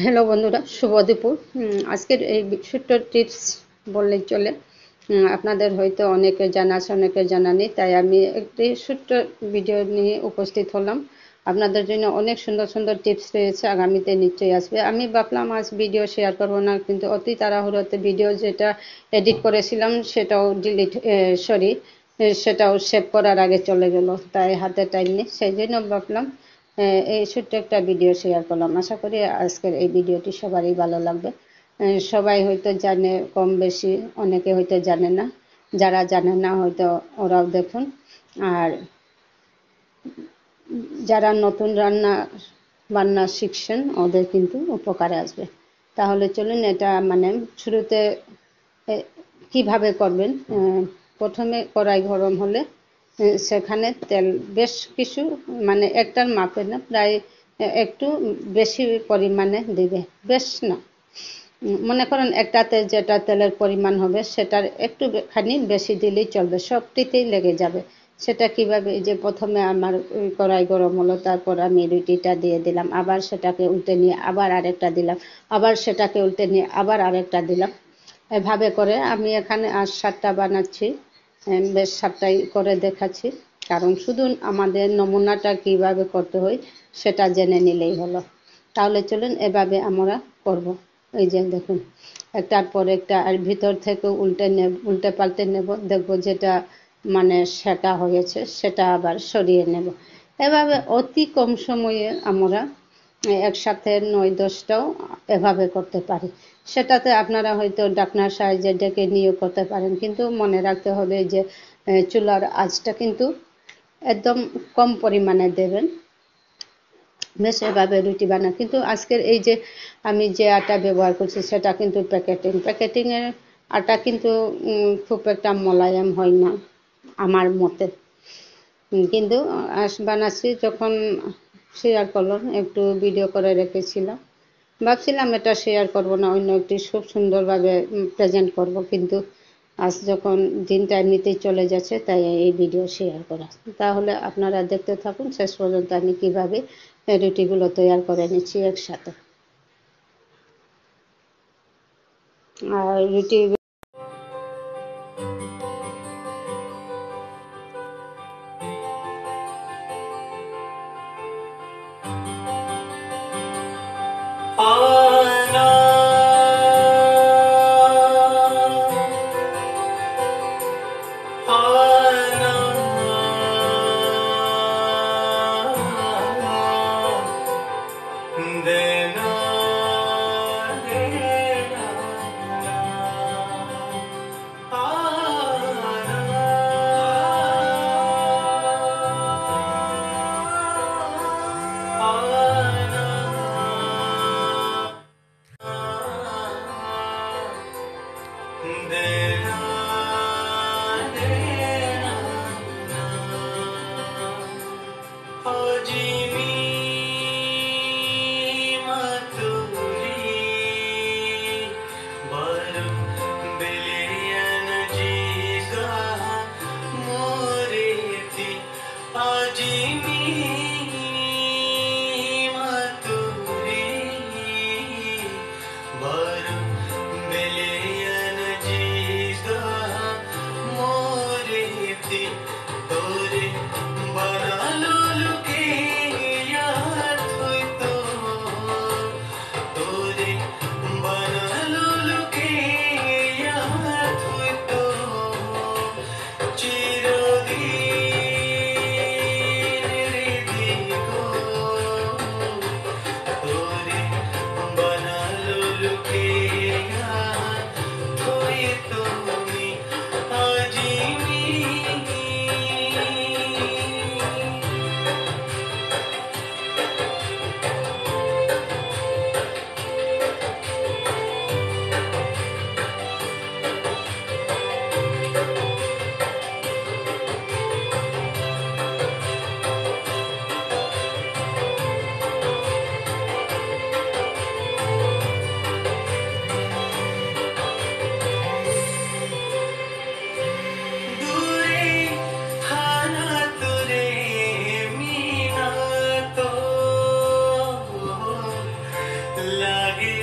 Hello বন্ধুরা, শুভ দুপুর। আজকের এই ছোট্ট টিপস বললেই চলে। আপনাদের হয়তো অনেকের জানা আছে, অনেকের জানা নেই, তাই আমি একটি ছোট্ট ভিডিও নিয়ে উপস্থিত হলাম। আপনাদের জন্য অনেক সুন্দর সুন্দর টিপস রয়েছে, আগামীতে নিশ্চয়ই আসবে। আমি ভাবলাম আজ ভিডিও শেয়ার করবো না, কিন্তু অতি তাড়াহুড়োতে ভিডিও যেটা এডিট করেছিলাম সেটাও সেটাও সেভ করার আগে চলে গেল, তাই হাতে টাইম নেই। সেই জন্য ভাবলাম এই ছোট্ট একটা ভিডিও শেয়ার করলাম। আশা করি আজকের এই ভিডিওটি সবারই ভালো লাগবে। সবাই হয়তো জানে কম বেশি, অনেকে হয়তো জানে না। যারা জানে না হয়তো ওরাও দেখুন, আর যারা নতুন বান্না শিখছেন ওদের কিন্তু উপকারে আসবে। তাহলে চলুন, এটা মানে শুরুতে কিভাবে করবেন। প্রথমে কড়াই গরম হলে সেখানে তেল বেশ কিছু, মানে একটার মাপে না, প্রায় একটু বেশি পরিমাণে দিবে, বেশ না। মনে করেন একটাতে যেটা তেলের পরিমাণ হবে সেটার একটু খানি বেশি দিলেই চলবে, সবটিতেই লেগে যাবে। সেটা কিভাবে, যে প্রথমে আমার কড়াই গরম হলো, তারপর আমি রুটিটা দিয়ে দিলাম, আবার সেটাকে উল্টে নিয়ে আবার আরেকটা দিলাম, আবার সেটাকে উল্টে নিয়ে আবার আরেকটা দিলাম। এভাবে করে আমি এখানে আজ 7টা বানাচ্ছি, বেশ 7টাই করে দেখাচ্ছি, কারণ শুধু আমাদের নমুনাটা কিভাবে করতে হয় সেটা জেনে নিলেই হলো। তাহলে চলুন এভাবে আমরা করব। এই যে দেখুন, একটার পর একটা, আর ভিতর থেকে উল্টে পাল্টে নেব, দেখব যেটা মানে সেটা হয়েছে সেটা আবার সরিয়ে নেব। এভাবে অতি কম সময়ে আমরা একসাথে 9-10টাও এভাবে করতে পারি। সেটাতে আপনারা হয়তো ডাকনার সাহায্যে ডেকে নিয়েও করতে পারেন, কিন্তু মনে রাখতে হবে যে চুলার আঁচটা কিন্তু একদম কম পরিমাণে দেবেন। বেশ এভাবে রুটি বানান। কিন্তু আজকের এই যে আমি যে আটা ব্যবহার করছি সেটা কিন্তু প্যাকেটিংয়ের আটা, কিন্তু খুব একটা মোলায়েম হয় না আমার মতে। কিন্তু বানাচ্ছি যখন শেয়ার করলাম, একটু ভিডিও করে রেখেছিলাম, ভাবছিলাম এটা শেয়ার করব না, অন্য একটি খুব সুন্দরভাবে প্রেজেন্ট করব, কিন্তু আজ যখন দিনটা এমনিতেই চলে যাচ্ছে তাই এই ভিডিও শেয়ার করা। তাহলে আপনারা দেখতে থাকুন শেষ পর্যন্ত আমি কিভাবে রুটিগুলো তৈরি করে নিচ্ছি একসাথে। আর রুটি লাগে